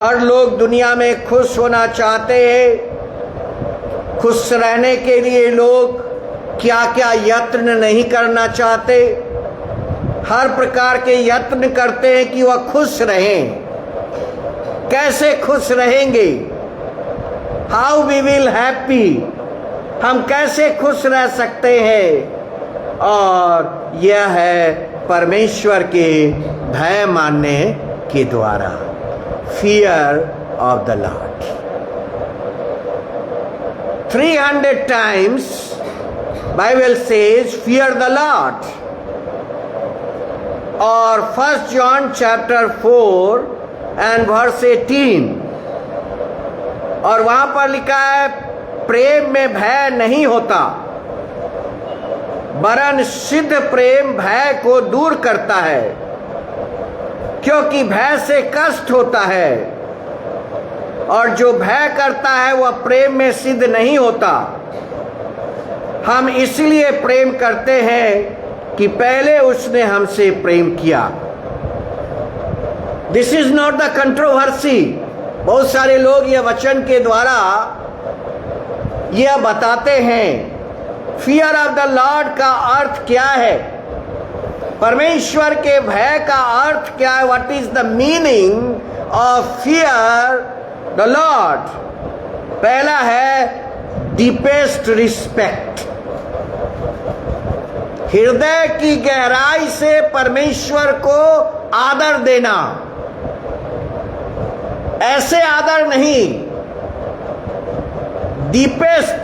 हर लोग दुनिया में खुश होना चाहते हैं। खुश रहने के लिए लोग क्या क्या यत्न नहीं करना चाहते। हर प्रकार के यत्न करते हैं कि वह खुश रहें। कैसे खुश रहेंगे? हाउ वी विल हैप्पी, हम कैसे खुश रह सकते हैं? और यह है परमेश्वर के भय मानने के द्वारा। Fear of the Lord. 300 times Bible says fear the Lord. और 1 John chapter 4 and verse 18, और वहां पर लिखा है प्रेम में भय नहीं होता, वरन सिद्ध प्रेम भय को दूर करता है, क्योंकि भय से कष्ट होता है, और जो भय करता है वह प्रेम में सिद्ध नहीं होता। हम इसलिए प्रेम करते हैं कि पहले उसने हमसे प्रेम किया। This is not the controversy. बहुत सारे लोग यह वचन के द्वारा यह बताते हैं फियर ऑफ द लॉर्ड का अर्थ क्या है, परमेश्वर के भय का अर्थ क्या है। What is the meaning of fear the Lord? पहला है डीपेस्ट रिस्पेक्ट, हृदय की गहराई से परमेश्वर को आदर देना। ऐसे आदर नहीं, डीपेस्ट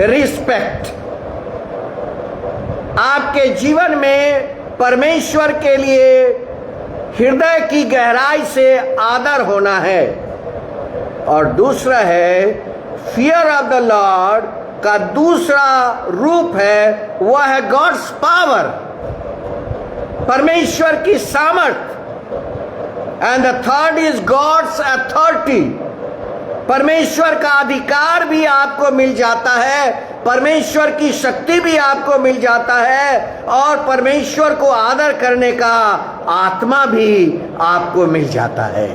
रिस्पेक्ट। आपके जीवन में परमेश्वर के लिए हृदय की गहराई से आदर होना है। और दूसरा है फियर ऑफ द लॉर्ड का दूसरा रूप है, वह है गॉड्स पावर, परमेश्वर की सामर्थ। And the third is God's authority, परमेश्वर का अधिकार भी आपको मिल जाता है, परमेश्वर की शक्ति भी आपको मिल जाता है, और परमेश्वर को आदर करने का आत्मा भी आपको मिल जाता है।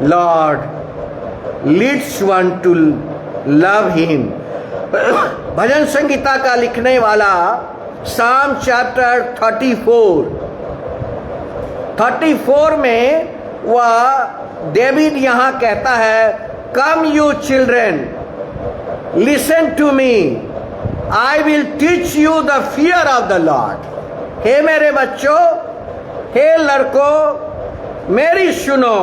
Lord leads one to love him. भजन संगीता का लिखने वाला साम चैप्टर 34 में वह डेविड यहां कहता है, come you children listen to me, I will teach you the fear of the Lord. हे मेरे बच्चों, हे लड़कों, मेरी सुनो,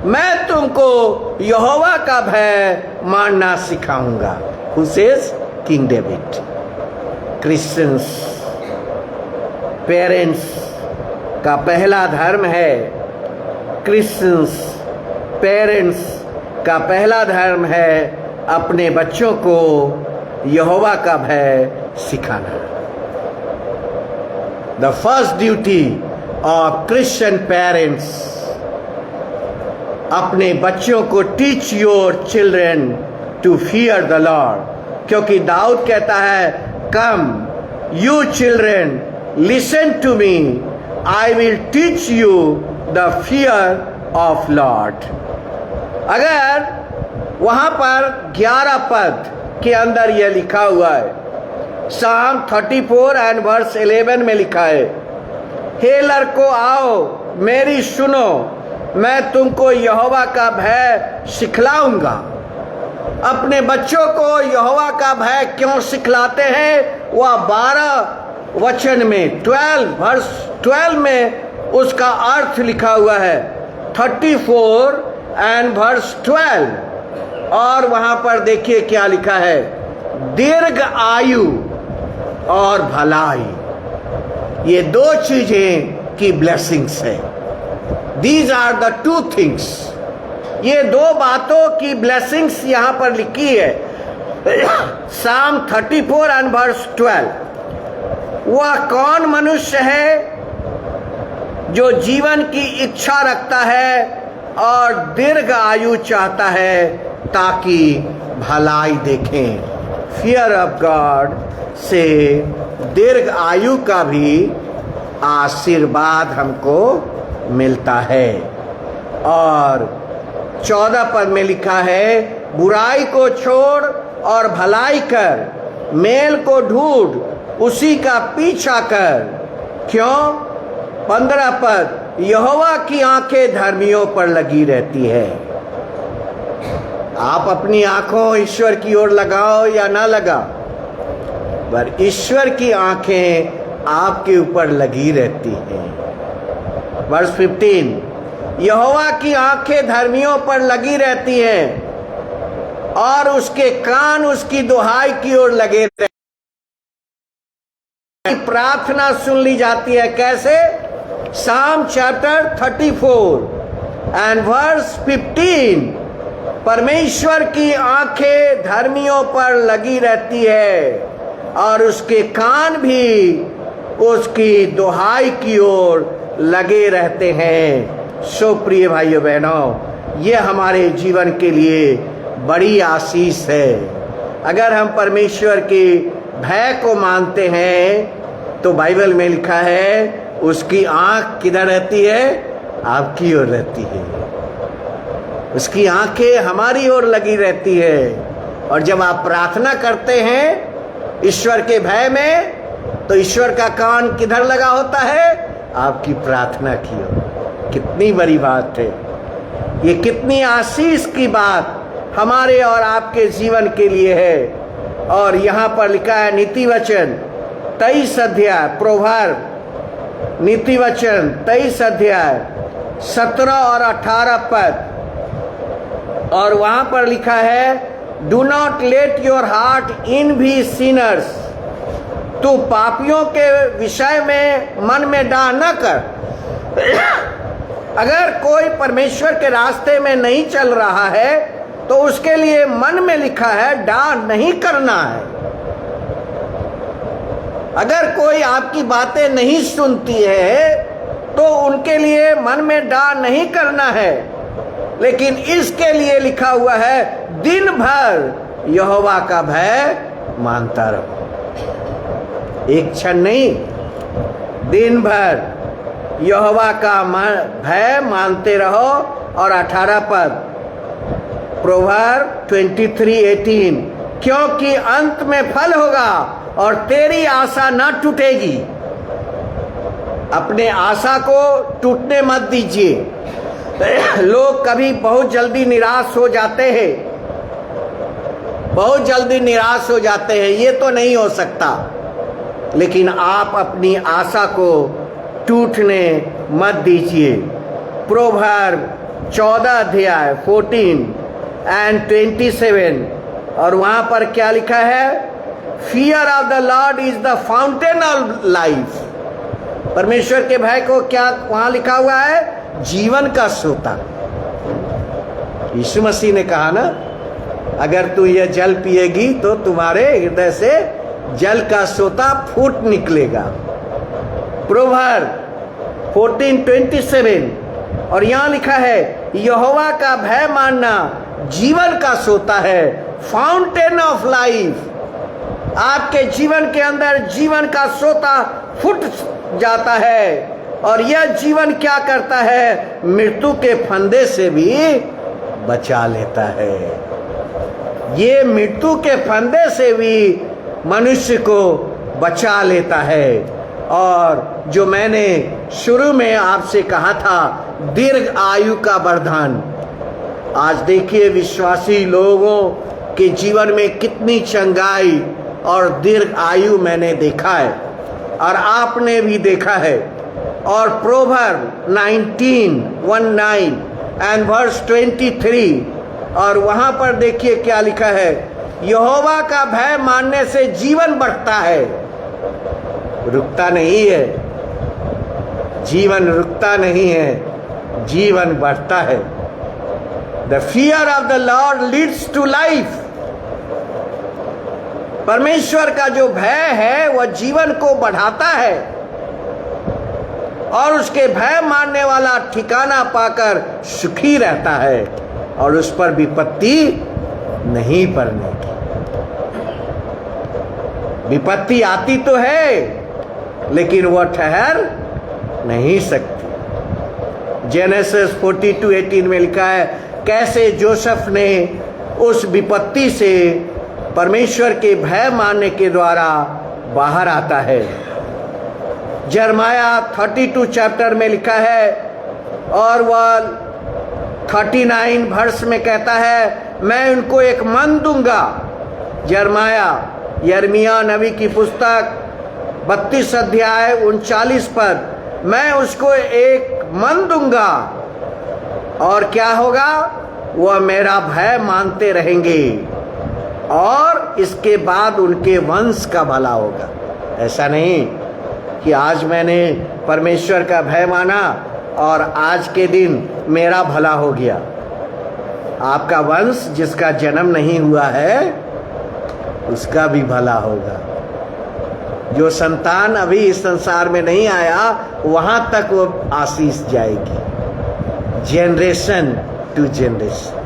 मैं तुमको यहोवा का भय मानना सिखाऊंगा। Who says? King David. Christians parents का पहला धर्म है, क्रिश्चियंस पेरेंट्स का पहला धर्म है अपने बच्चों को यहोवा का भय सिखाना। The first duty of Christian parents, अपने बच्चों को teach your children to fear the Lord. क्योंकि दाऊद कहता है, come you children listen to me, I will teach you the fear of Lord. अगर वहां पर 11 पद के अंदर यह लिखा हुआ है, साम 34 एंड वर्स 11 में लिखा है, हे लड़कों आओ मेरी सुनो, मैं तुमको यहोवा का भय सिखलाऊंगा। अपने बच्चों को यहोवा का भय क्यों सिखलाते हैं? वह 12 वचन में 12 वर्स 12 में उसका अर्थ लिखा हुआ है, 34 एंड वर्स 12। और वहां पर देखिए क्या लिखा है, दीर्घ आयु और भलाई। ये दो चीजें की ब्लेसिंग्स है। These are the two things. ये दो बातों की ब्लेसिंग्स यहां पर लिखी है। साम 34 एंड वर्स 12। वह कौन मनुष्य है जो जीवन की इच्छा रखता है और दीर्घ आयु चाहता है ताकि भलाई देखें। फियर ऑफ गॉड से दीर्घ आयु का भी आशीर्वाद हमको मिलता है। और 14 पद में लिखा है, बुराई को छोड़ और भलाई कर, मेल को ढूंढ, उसी का पीछा कर। क्यों? 15 पद, यहोवा की आंखें धर्मियों पर लगी रहती है। आप अपनी आंखों ईश्वर की ओर लगाओ या ना लगाओ, पर ईश्वर की आंखें आपके ऊपर लगी रहती हैं। वर्स 15, यहोवा की आंखें धर्मियों पर लगी रहती हैं और उसके कान उसकी दुहाई की ओर लगे रहते हैं। प्रार्थना सुन ली जाती है। कैसे? Psalm chapter 34 and verse 15, परमेश्वर की आंखें धर्मियों पर लगी रहती है और उसके कान भी उसकी दुहाई की ओर लगे रहते हैं। सो प्रिय भाइयों बहनों, ये हमारे जीवन के लिए बड़ी आशीष है। अगर हम परमेश्वर के भय को मानते हैं तो बाइबल में लिखा है, उसकी आंख किधर रहती है? आपकी ओर रहती है। उसकी आंखें हमारी ओर लगी रहती है। और जब आप प्रार्थना करते हैं ईश्वर के भय में, तो ईश्वर का कान किधर लगा होता है? आपकी प्रार्थना की ओर। कितनी बड़ी बात है ये, कितनी आशीष की बात हमारे और आपके जीवन के लिए है। और यहाँ पर लिखा है नीति वचन 23 अध्याय, प्रोवर्ब नीति वचन 23 अध्याय 17 और 18 पद, और वहां पर लिखा है, do not let your heart envy sinners, तू पापियों के विषय में मन में डाह न कर। अगर कोई परमेश्वर के रास्ते में नहीं चल रहा है तो उसके लिए मन में लिखा है डाह नहीं करना है। अगर कोई आपकी बातें नहीं सुनती है तो उनके लिए मन में डाह नहीं करना है, लेकिन इसके लिए लिखा हुआ है, दिन भर यहोवा का भय मानता रहो। एक क्षण नहीं, दिन भर यहोवा का भय मानते रहो। और 18 पद, प्रोवर्ब 23:18, क्योंकि अंत में फल होगा और तेरी आशा न टूटेगी। अपने आशा को टूटने मत दीजिए। लोग कभी बहुत जल्दी निराश हो जाते हैं, बहुत जल्दी निराश हो जाते हैं, ये तो नहीं हो सकता। लेकिन आप अपनी आशा को टूटने मत दीजिए। प्रोवर्ब 14 अध्याय 14 and 27, और वहां पर क्या लिखा है? Fear of the Lord is the fountain of life. परमेश्वर के भय को क्या वहां लिखा हुआ है? जीवन का सोता। यीशु मसीह ने कहा ना, अगर तू यह जल पिएगी तो तुम्हारे हृदय से जल का सोता फूट निकलेगा। प्रोवर्ब 14:27, और यहां लिखा है, यहोवा का भय मानना जीवन का सोता है, फाउंटेन ऑफ लाइफ। आपके जीवन के अंदर जीवन का सोता फूट जाता है, और यह जीवन क्या करता है? मृत्यु के फंदे से भी बचा लेता है। ये मृत्यु के फंदे से भी मनुष्य को बचा लेता है। और जो मैंने शुरू में आपसे कहा था, दीर्घ आयु का वरदान, आज देखिए विश्वासी लोगों के जीवन में कितनी चंगाई और दीर्घ आयु मैंने देखा है और आपने भी देखा है। और प्रोवर्ब 19:19 and verse 23, और वहां पर देखिए क्या लिखा है, यहोवा का भय मानने से जीवन बढ़ता है। रुकता नहीं है, जीवन रुकता नहीं है, जीवन बढ़ता है। The fear of the Lord leads to life। परमेश्वर का जो भय है वह जीवन को बढ़ाता है, और उसके भय मानने वाला ठिकाना पाकर सुखी रहता है और उस पर विपत्ति नहीं पड़ने की। विपत्ति आती तो है लेकिन वह ठहर नहीं सकती। जेनेसिस 42:18 में लिखा है कैसे जोसेफ ने उस विपत्ति से परमेश्वर के भय मानने के द्वारा बाहर आता है। यिर्मयाह 32 चैप्टर में लिखा है और वह 39 वर्ष में कहता है मैं उनको एक मन दूंगा। यिर्मयाह नबी की पुस्तक 32 अध्याय 39 पर मैं उसको एक मन दूंगा और क्या होगा, वह मेरा भय मानते रहेंगे और इसके बाद उनके वंश का भला होगा। ऐसा नहीं कि आज मैंने परमेश्वर का भय माना और आज के दिन मेरा भला हो गया। आपका वंश जिसका जन्म नहीं हुआ है उसका भी भला होगा। जो संतान अभी इस संसार में नहीं आया वहां तक वो आशीष जाएगी, जनरेशन टू जनरेशन।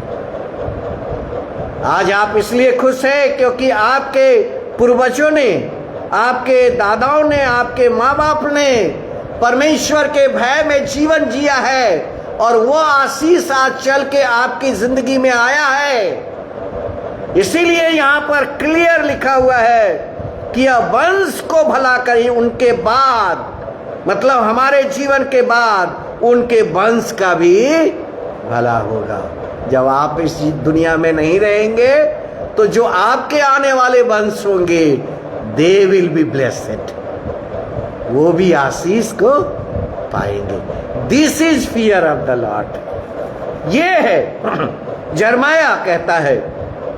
आज आप इसलिए खुश हैं क्योंकि आपके पूर्वजों ने, आपके दादाओं ने, आपके माँ बाप ने परमेश्वर के भय में जीवन जिया है और वो आशीष आज चल के आपकी जिंदगी में आया है। इसीलिए यहाँ पर क्लियर लिखा हुआ है कि यह वंश को भला करें, उनके बाद मतलब हमारे जीवन के बाद उनके वंश का भी भला होगा। जब आप इस दुनिया में नहीं रहेंगे तो जो आपके आने वाले वंश होंगे दे विल बी ब्लेसेड, वो भी आशीष को पाएंगे। This is fear of the Lord. ये है यिर्मयाह कहता है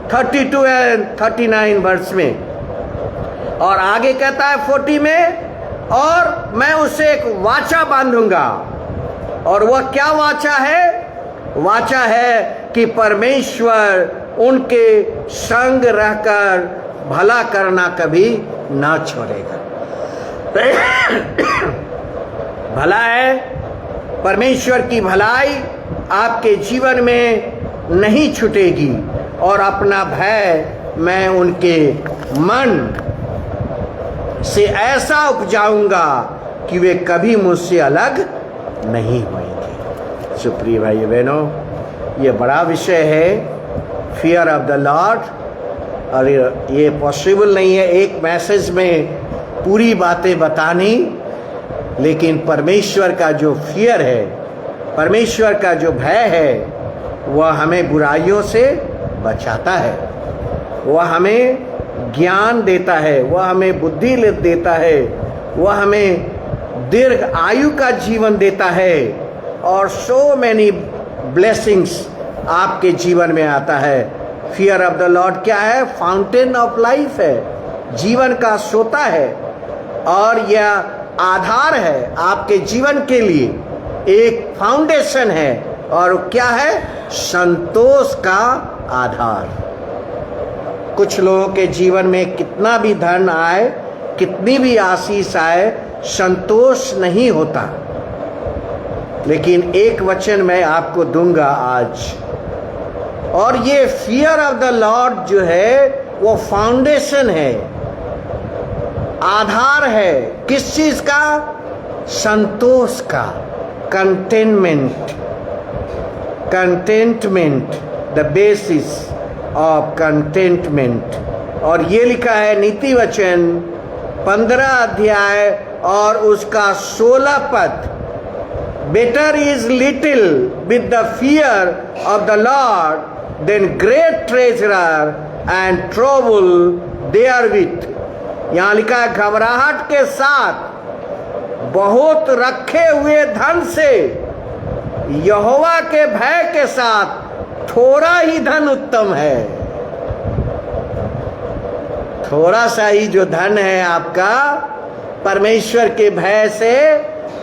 32 एंड 39 वर्ष में, और आगे कहता है 40 में, और मैं उसे एक वाचा बांधूंगा। और वह क्या वाचा है? वाचा है कि परमेश्वर उनके संग रहकर भला करना कभी ना छोड़ेगा। भला है, परमेश्वर की भलाई आपके जीवन में नहीं छूटेगी और अपना भय मैं उनके मन से ऐसा उपजाऊंगा कि वे कभी मुझसे अलग नहीं होंगे। सुप्रिय भाई बहनों, ये बड़ा विषय है फियर ऑफ द लॉर्ड, और ये पॉसिबल नहीं है एक मैसेज में पूरी बातें बतानी, लेकिन परमेश्वर का जो फियर है, परमेश्वर का जो भय है, वह हमें बुराइयों से बचाता है, वह हमें ज्ञान देता है, वह हमें बुद्धि देता है, वह हमें दीर्घ आयु का जीवन देता है और सो मैनी ब्लेसिंग्स आपके जीवन में आता है। फियर ऑफ द लॉर्ड क्या है? फाउंटेन ऑफ लाइफ है, जीवन का सोता है, और यह आधार है आपके जीवन के लिए, एक फाउंडेशन है। और क्या है? संतोष का आधार। कुछ लोगों के जीवन में कितना भी धन आए, कितनी भी आशीष आए, संतोष नहीं होता। लेकिन एक वचन मैं आपको दूंगा आज, और ये फियर ऑफ द लॉर्ड जो है वो फाउंडेशन है, आधार है। किस चीज का? संतोष का, containment, contentment, the basis of contentment. और ये लिखा है नीति वचन 15 अध्याय और उसका 16 पद, better is little with the fear of the Lord than great treasurer and trouble therewith. यहाँ लिखा है घबराहट के साथ बहुत रखे हुए धन से यहोवा के भय के साथ थोड़ा ही धन उत्तम है। थोड़ा सा ही जो धन है आपका परमेश्वर के भय से,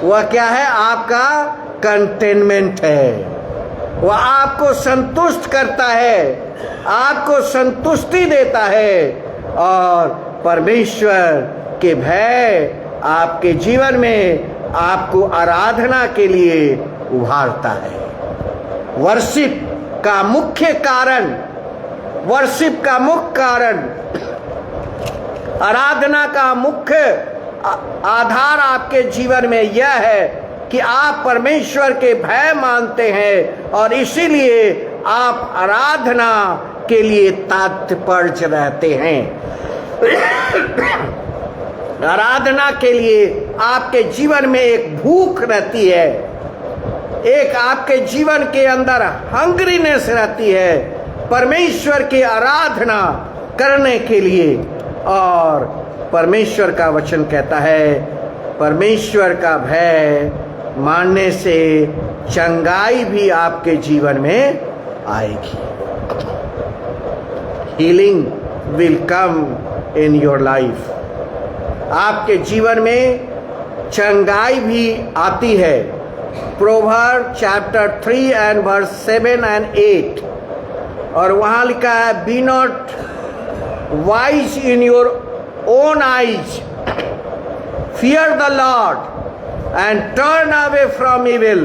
वह क्या है? आपका कंटेनमेंट है, वह आपको संतुष्ट करता है, आपको संतुष्टि देता है, और परमेश्वर के भय आपके जीवन में आपको आराधना के लिए उभारता है। वर्शिप का मुख्य कारण, वर्शिप का मुख्य कारण, आराधना का मुख्य आधार आपके जीवन में यह है कि आप परमेश्वर के भय मानते हैं और इसीलिए आप आराधना के लिए तत्पर रहते हैं। आराधना के लिए आपके जीवन में एक भूख रहती है, एक आपके जीवन के अंदर हंग्रीनेस रहती है परमेश्वर की आराधना करने के लिए। और परमेश्वर का वचन कहता है परमेश्वर का भय मानने से चंगाई भी आपके जीवन में आएगी। Healing will come in your life. आपके जीवन में चंगाई भी आती है। Proverb chapter 3 and verse 7 and 8, और वहां लिखा है be not wise in your own eyes, fear the Lord and turn away from evil.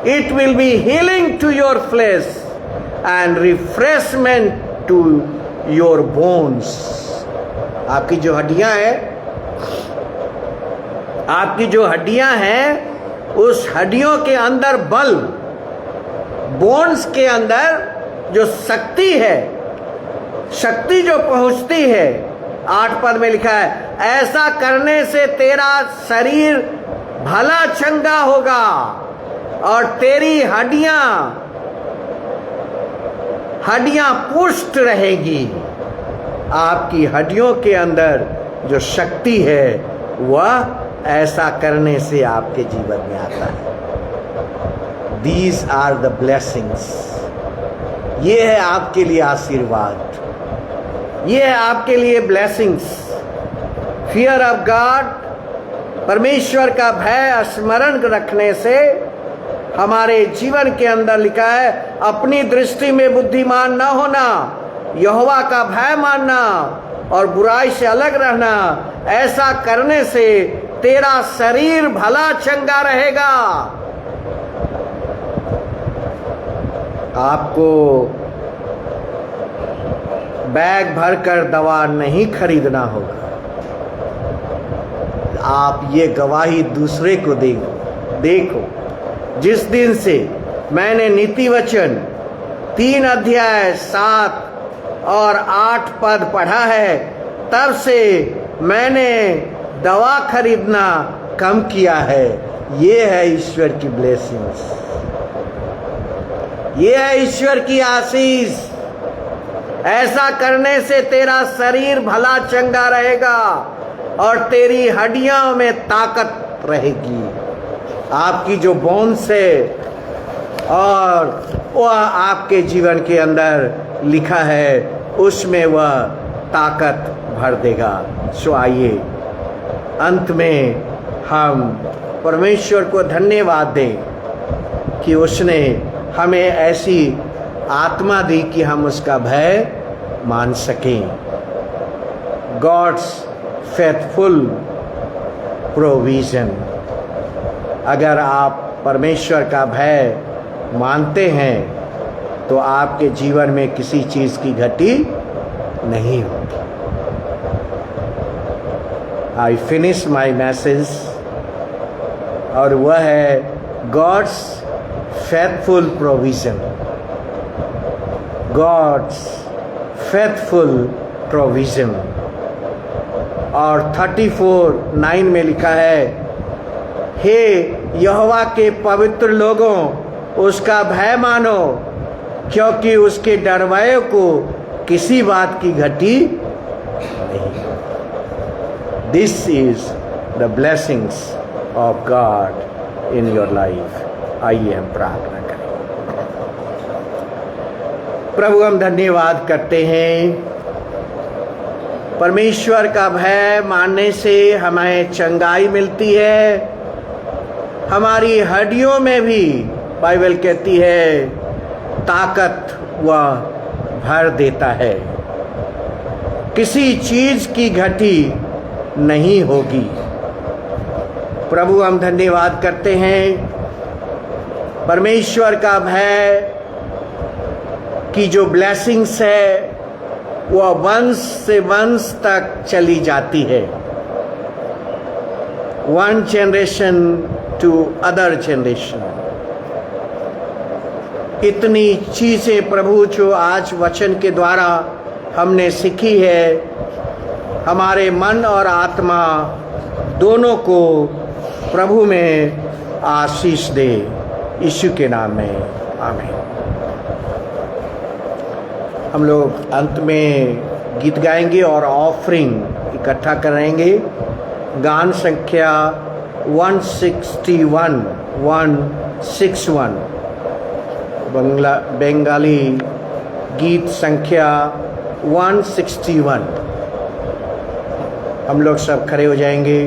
It will be healing to your flesh and refreshment to your bones. आपकी जो हड्डियां हैं, आपकी जो हड्डियां हैं, उस हड्डियों के अंदर बल, बोन्स के अंदर जो शक्ति है, शक्ति जो पहुंचती है। 8 पद में लिखा है ऐसा करने से तेरा शरीर भला चंगा होगा और तेरी हड्डियां पुष्ट रहेगी। आपकी हड्डियों के अंदर जो शक्ति है वह ऐसा करने से आपके जीवन में आता है। These are the blessings. ये है आपके लिए आशीर्वाद, ये है आपके लिए ब्लेसिंग्स। फियर ऑफ गॉड, परमेश्वर का भय स्मरण रखने से हमारे जीवन के अंदर लिखा है अपनी दृष्टि में बुद्धिमान न होना, यहोवा का भय मानना और बुराई से अलग रहना। ऐसा करने से तेरा शरीर भला चंगा रहेगा। आपको बैग भरकर दवा नहीं खरीदना होगा। आप ये गवाही दूसरे को देखो। जिस दिन से मैंने नीति वचन 3 अध्याय 7 और 8 पद पढ़ा है, तब से मैंने दवा खरीदना कम किया है। ये है ईश्वर की ब्लेसिंग्स, ये है ईश्वर की आशीष। ऐसा करने से तेरा शरीर भला चंगा रहेगा और तेरी हड्डियों में ताकत रहेगी। आपकी जो बोन्स है और वह आपके जीवन के अंदर लिखा है उसमें वह ताकत भर देगा। सो आइए अंत में हम परमेश्वर को धन्यवाद दें कि उसने हमें ऐसी आत्मा दी कि हम उसका भय मान सकें। God's faithful provision. अगर आप परमेश्वर का भय मानते हैं तो आपके जीवन में किसी चीज़ की घटी नहीं होगी। आई फिनिश माई मैसेज, और वह है God's faithful provision. God's faithful provision. और 34:9 में लिखा है हे यहोवा के पवित्र लोगों, उसका भय मानो, क्योंकि उसके डरवाए को किसी बात की घटी नहीं। This is the blessings of God in your life. आइए हम प्रार्थना करें। प्रभु, हम धन्यवाद करते हैं, परमेश्वर का भय मानने से हमें चंगाई मिलती है। हमारी हड्डियों में भी बाइबल कहती है ताकत वह भर देता है। किसी चीज की घटी नहीं होगी। प्रभु, हम धन्यवाद करते हैं, परमेश्वर का भय की जो ब्लेसिंग्स है वह वंश से वंश तक चली जाती है। 1 generation to other generation. इतनी चीज़ें प्रभु जो आज वचन के द्वारा हमने सीखी है, हमारे मन और आत्मा दोनों को प्रभु में आशीष दे, यीशु के नाम में आमीन। हम लोग अंत में गीत गाएंगे और ऑफरिंग इकट्ठा करेंगे। गान संख्या 161 बंगाली गीत संख्या 161। हम लोग सब खड़े हो जाएंगे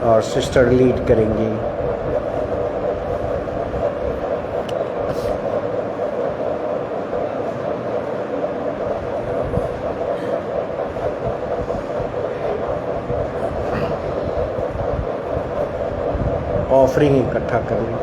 और सिस्टर लीड करेंगी। ऑफरिंग इकट्ठा करनी।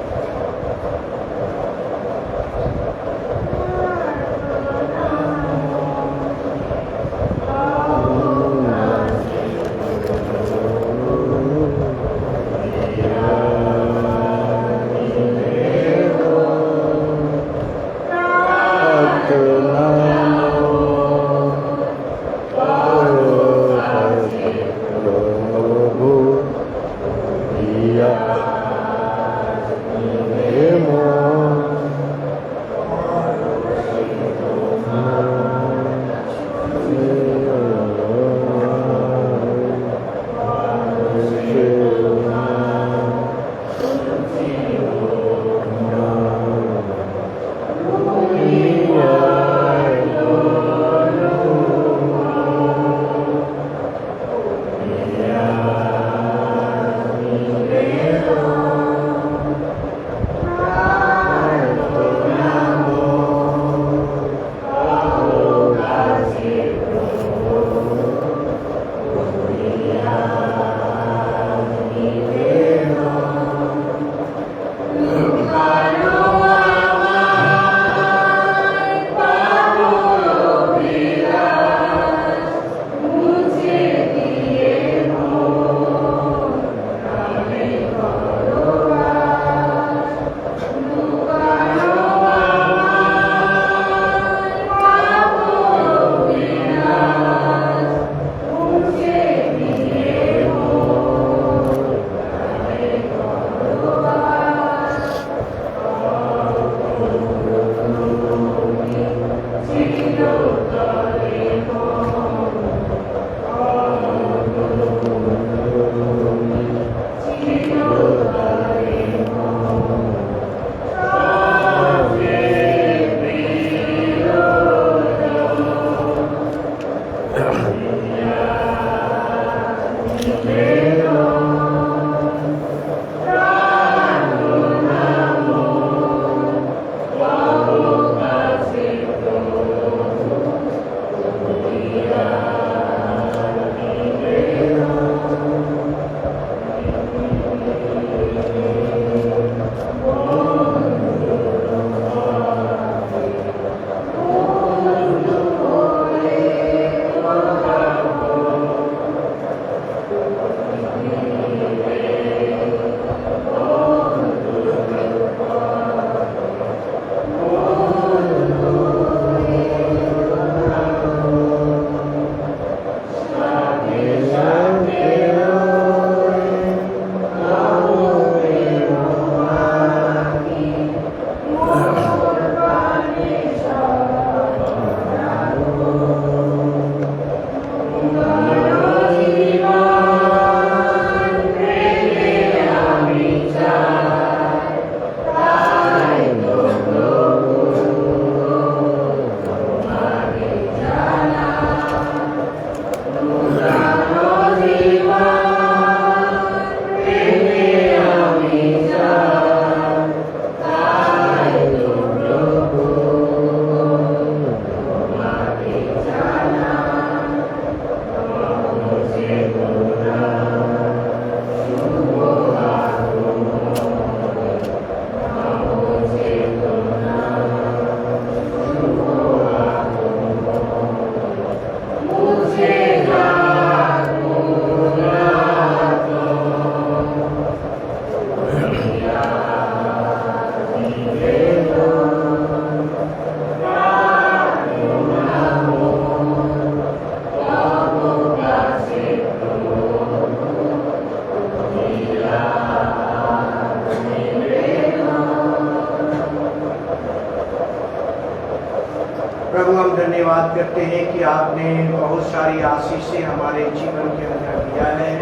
प्रभु हम धन्यवाद करते हैं कि आपने बहुत सारी आशीषें हमारे जीवन के अंदर दिया है।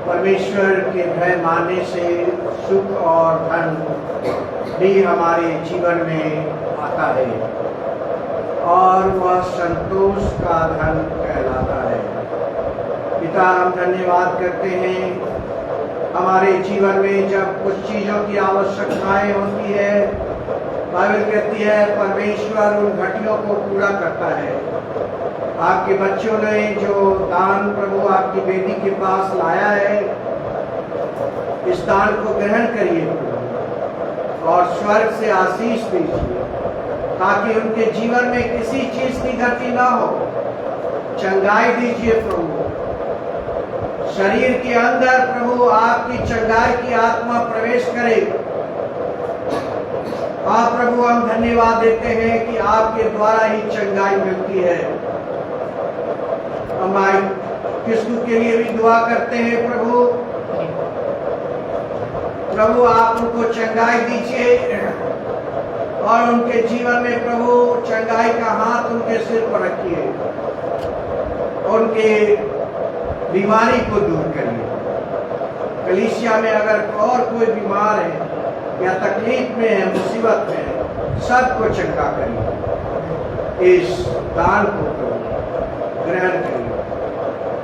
परमेश्वर के भय मानने से सुख और धन भी हमारे जीवन में आता है और वह संतोष का धन कहलाता है। पिता हम धन्यवाद करते हैं, हमारे जीवन में जब कुछ चीज़ों की आवश्यकताएं होती है, बाइबल कहती है परमेश्वर उन घटियों को पूरा करता है। आपके बच्चों ने जो दान प्रभु आपकी बेटी के पास लाया है, इस दान को ग्रहण करिए और स्वर्ग से आशीष दीजिए ताकि उनके जीवन में किसी चीज की गति ना हो। चंगाई दीजिए प्रभु, शरीर के अंदर प्रभु आपकी चंगाई की आत्मा प्रवेश करे। आप प्रभु हम धन्यवाद देते हैं कि आपके द्वारा ही चंगाई मिलती है। हम किसको के लिए भी दुआ करते हैं प्रभु, प्रभु आप उनको चंगाई दीजिए और उनके जीवन में प्रभु चंगाई का हाथ उनके सिर पर रखिए, उनके बीमारी को दूर करिए। कलीसिया में अगर और कोई बीमार है या तकलीफ में है, मुसीबत में है, सबको चंगा करिए। इस दान को ग्रहण करिए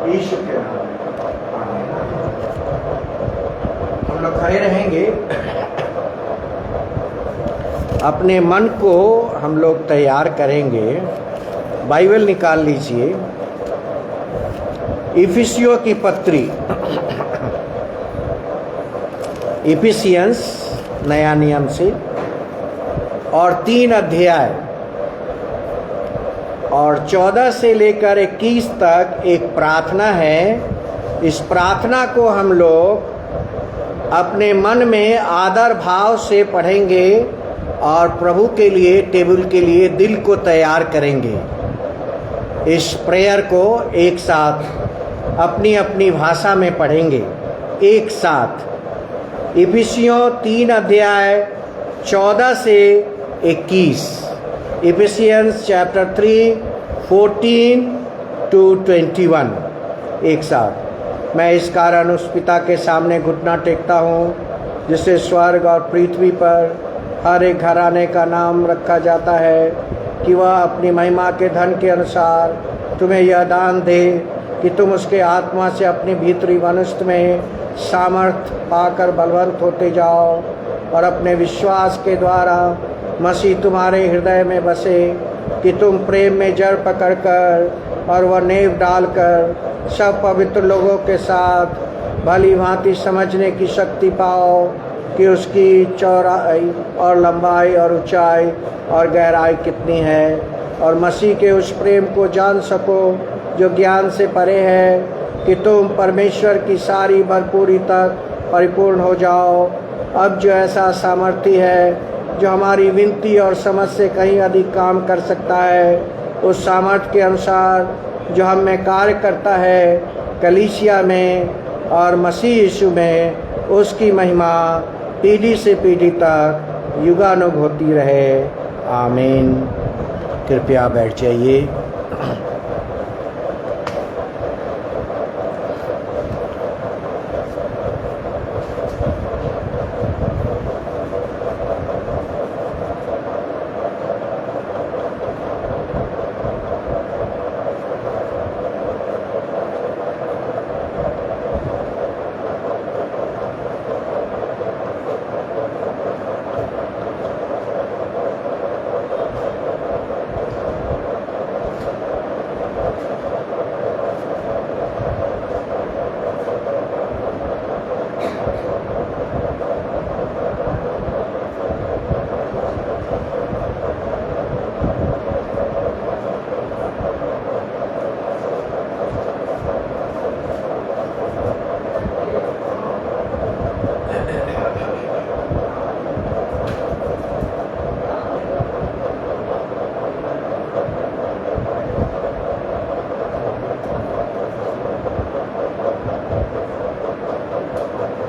यीशु के नाम में, आमीन। हम लोग खड़े रहेंगे, अपने मन को हम लोग तैयार करेंगे। बाइबल निकाल लीजिए, इफिसियों की पत्री, इफिसियंस नया नियम से, और 3 अध्याय और 14 से लेकर 21 तक एक प्रार्थना है। इस प्रार्थना को हम लोग अपने मन में आदर भाव से पढ़ेंगे और प्रभु के लिए, टेबल के लिए दिल को तैयार करेंगे। इस प्रेयर को एक साथ अपनी अपनी भाषा में पढ़ेंगे एक साथ। इफिसियों 3 अध्याय 14 से 21, इफिसियंस चैप्टर 3 14 to 21, एक साथ। मैं इस कारण उस पिता के सामने घुटना टेकता हूँ जिससे स्वर्ग और पृथ्वी पर हर एक घराने का नाम रखा जाता है, कि वह अपनी महिमा के धन के अनुसार तुम्हें यह दान दे कि तुम उसके आत्मा से अपनी भीतरी मनुष्य में सामर्थ्य पाकर बलवंत होते जाओ और अपने विश्वास के द्वारा मसीह तुम्हारे हृदय में बसे, कि तुम प्रेम में जड़ पकड़कर और वह नींव डालकर सब पवित्र लोगों के साथ भली भांति समझने की शक्ति पाओ कि उसकी चौड़ाई और लंबाई और ऊंचाई और गहराई कितनी है, और मसीह के उस प्रेम को जान सको जो ज्ञान से परे है, कि तुम परमेश्वर की सारी भरपूरी तक परिपूर्ण हो जाओ। अब जो ऐसा सामर्थ्य है जो हमारी विनती और समझ से कहीं अधिक काम कर सकता है, उस सामर्थ्य के अनुसार जो हम में कार्य करता है, कलीसिया में और मसीह यीशु में उसकी महिमा पीढ़ी से पीढ़ी तक युगानुग होती रहे। आमीन। कृपया बैठ जाइए।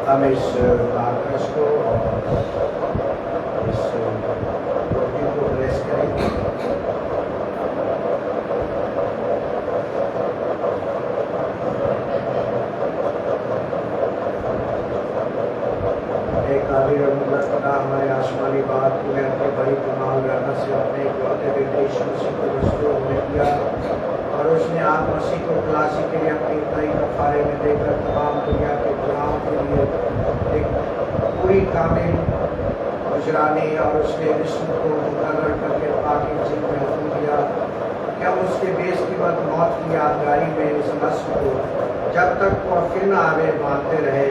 हम इस आकाश को और इस रोटी को ब्लेस करेंगे। धन्यवाद तुम्हें अपने बड़ी कमाल रहना से अपने इकलौते बेटे यीशु मसीह को रसूल में किया और उसने आप मसीह को खलासी के लिए अपनी नई कफारे में देकर तमाम दुनिया के गुनाहों के लिए एक पूरी कामिल गुजरानी और उसने विष्णु को मुकर्रर करके पाकी जीव में हुक्म दिया कि हम उसके बेस की बात मौत की यादगारी में इस नस्ल को जब तक वो फिर न आवे मानते रहे।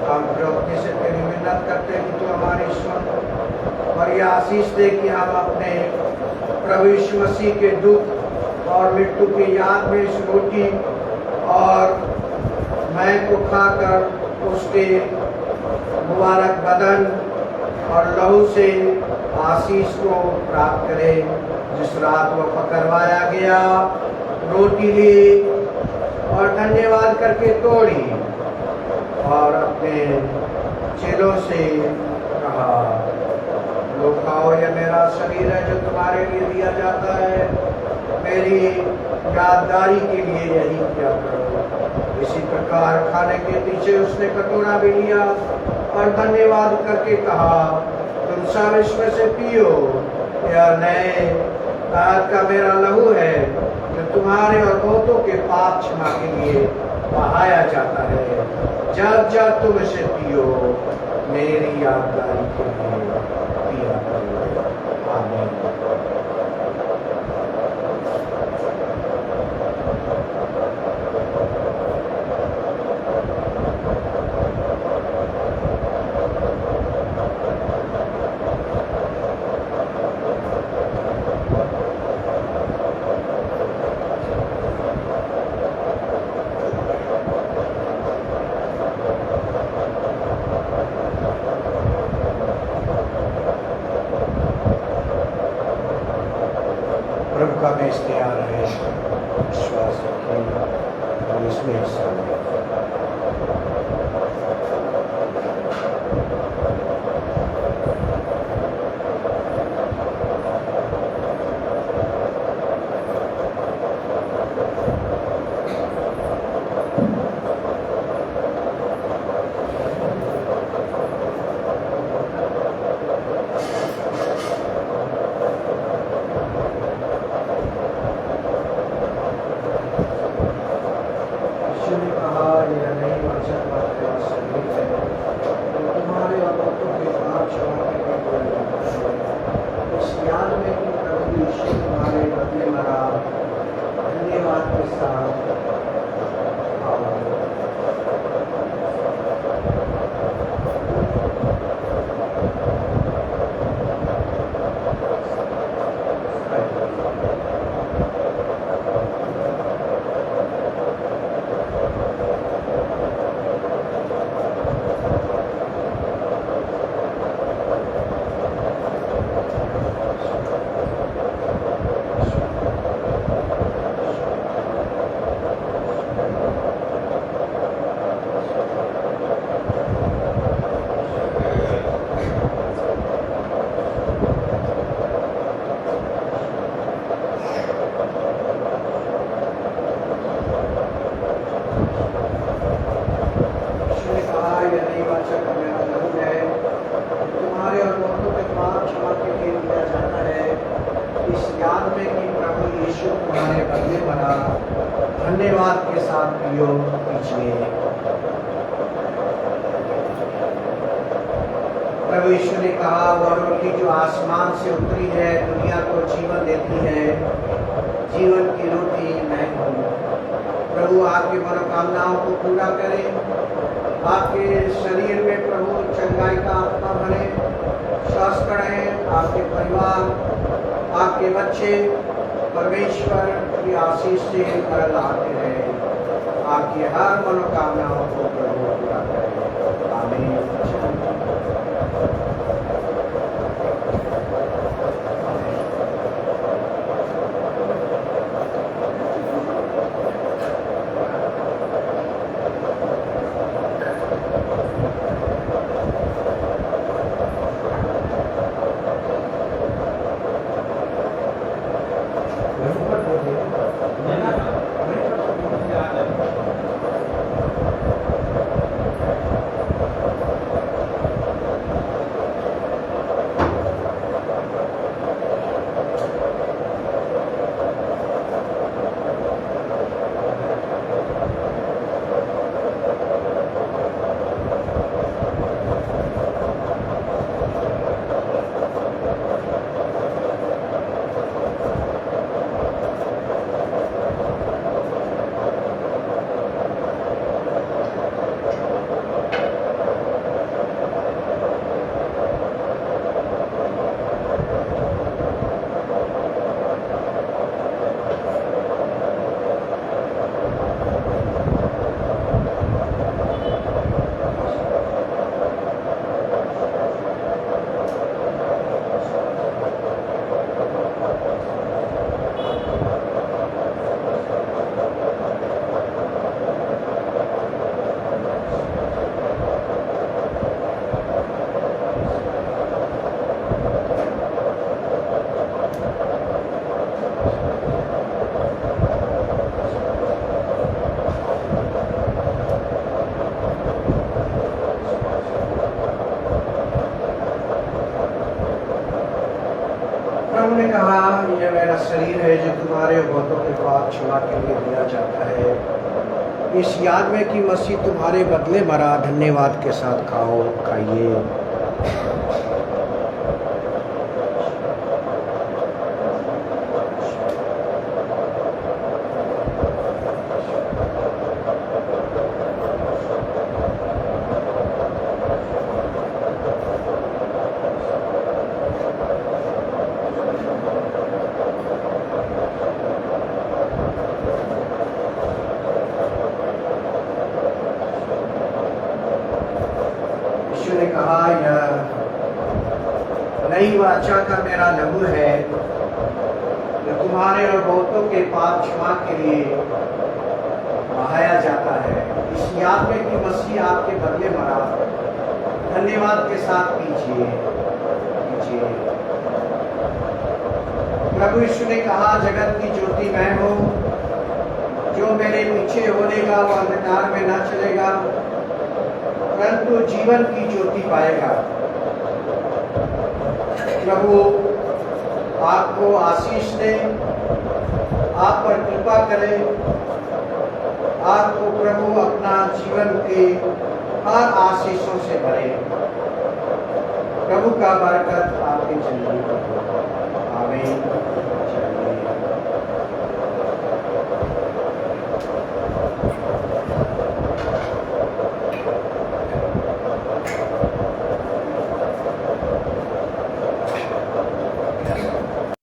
हम प्रवक्ति से तेरी मिन्नत करते हैं कि तू हमारे ईश्वर और यह आशीष दे कि हम अपने प्रभु यीशु मसीह के दुख और मृत्यु की याद में इस रोटी और मैं को खाकर उसके मुबारक बदन और लहू से आशीष को प्राप्त करें। जिस रात वो पकड़वाया गया रोटी ली और धन्यवाद करके तोड़ी और अपने चेलों से कहा, लो खाओ, यह मेरा शरीर है जो तुम्हारे लिए दिया जाता है, मेरी यादगारी के लिए यही किया करो। इसी प्रकार खाने के पीछे उसने कटोरा भी लिया और धन्यवाद करके कहा, तुम सब इसमें से पियो, यह नए दाद का मेरा लहू है जो तुम्हारे और बहुतों के पाप क्षमा के लिए बहाया जाता है। जब जब तुम इसे पियो मेरी यादगारी के लिए पिया करो। आमीन। प्रभु का बेस तैयार है, विश्वास रखें और इसमें हिस्सा लें। धन्यवाद के साथ पियो, पीछे प्रभु यीशु ने कहा, वह रोटी जो आसमान से उतरी है दुनिया को जीवन देती है, जीवन की रोटी मैं हूँ। प्रभु आपकी मनोकामनाओं को पूरा करे, आपके शरीर में प्रभु चंगाई का आत्मा भरे, स्वस्थ रहें आपके परिवार, आपके बच्चे परमेश्वर की आशीष से कर लाते रहे, आपकी हर मनोकामनाओं को प्रभु पूरा करे। आमीन। कहा यह मेरा शरीर है जो तुम्हारे बहुतों के पाप क्षमा के लिए दिया जाता है। इस याद में कि मसीह तुम्हारे बदले मरा, धन्यवाद के साथ खाओ, खाइए। यीशु ने कहा यह नई वाचा का मेरा लहू है जो तुम्हारे और बहुतों के पाप क्षमा के लिए बहाया जाता है। इस याद में कि मसीह आपके बदले मरा, धन्यवाद के साथ पीजिए। प्रभु यीशु ने कहा जगत की ज्योति मैं हूँ, जो मेरे पीछे होनेगा वो अंधकार में न चलेगा परंतु जीवन की ज्योति पाएगा। प्रभु आपको आशीष दे, आप पर कृपा करे, आपको प्रभु अपना जीवन के हर आशीषों से भरे। प्रभु का बरकत आपकी जिंदगी पर।